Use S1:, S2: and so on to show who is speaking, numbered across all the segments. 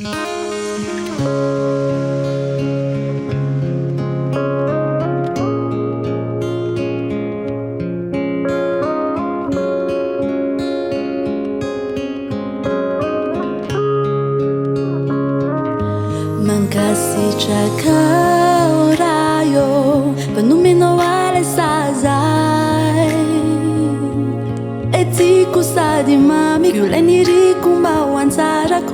S1: Mangasi chakao rayo Panumino wale sazai Eti kusadi mami Gyuleni rikumba wanzarako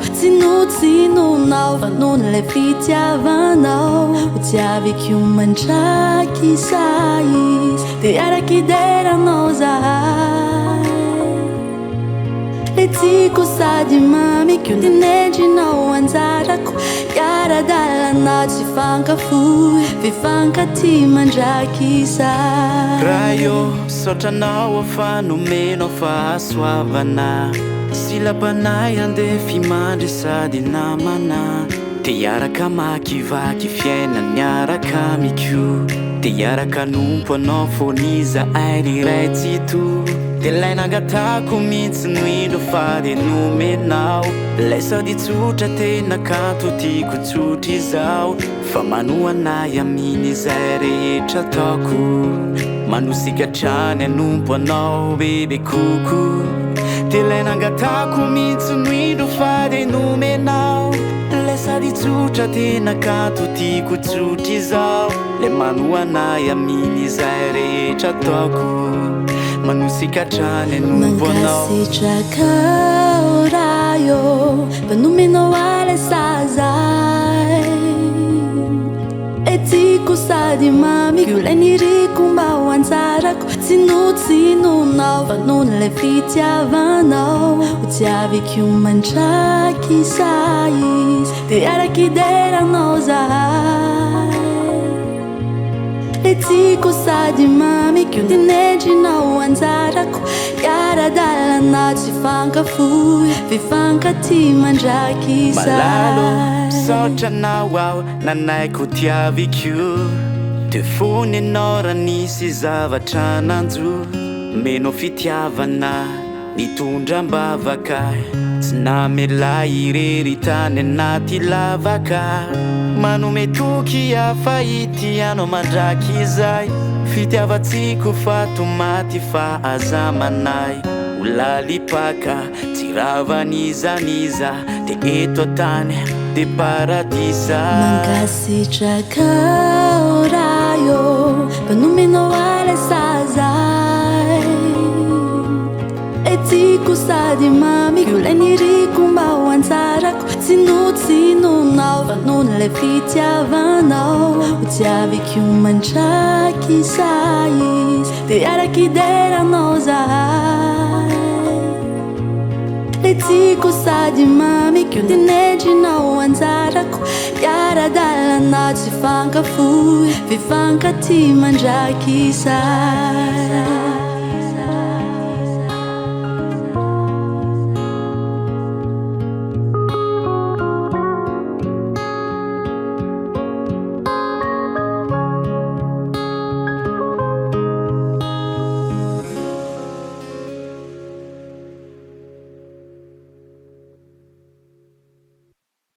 S1: Sinu nao Vanun le fitia vanao Utiavi kiumanchaki sais Te ara kidera nozai Eti kusadi mami Gyuleni nao wanzarako Yara dalla noci fanka fui Vifanka ti mandraki sa
S2: Rayo, sotranao afanomeno fa asoavana Silabanay andefi mandry sady namana Te hiaraka makivaky fiainany araka mikio Te hiaraka nompo anao foniza ainy ray tsito Te lay nangatako mihitsy noindro fa de nomenao Lay sady tsotra tena kanto tiako tsotra izao Fa manoanay aminy izay rehetra ataoko Manosikatrany anompo anao bebe koko Te lay nangatako mihitsy noindro fa de nomenao Lay sady tsotra tena kanto tiako tsotra izao Le manoanay aminy izay rehetra ataoko Manosikatrany anompo anao
S1: Mangasi chakao rayo Panumino wale sazai Eti kusadi mami Gyuleni rikumba wanzarako Sinu nao Vanun le fitia vanao Utiavi kiumanchaki sais Te ara kidera nozai Eti kusadi mami Gyuleni nao wanzarako Yara dalla noci fanka fui Vifanka ti mandraki
S2: Malalo,
S1: sai
S2: sotranao ao Nanay ko tiaviko Te foninao raha nisy zavatra nanjo Meno fitiavana Nitondram-bavaka Tsy namela irery tany anaty lavaka Manome toky hafa ity anao mandraky izay Fitiavatsiko fa tomaty fa azamanay Olalipaka tsy ravanizaniza Te eto tany de paradisa
S1: Mangasi chakao rayo Panumino wale sazai Eti kusadi mami Gyuleni rikumba wanzarako Sinu nao Vanun le fitia vanao Utiavi kiumanchaki sais Te ara kidera nozai Eti kusadi mami Gyuleni nao wanzarako Yara dalla noci fanka fui Vifanka ti mandraki sai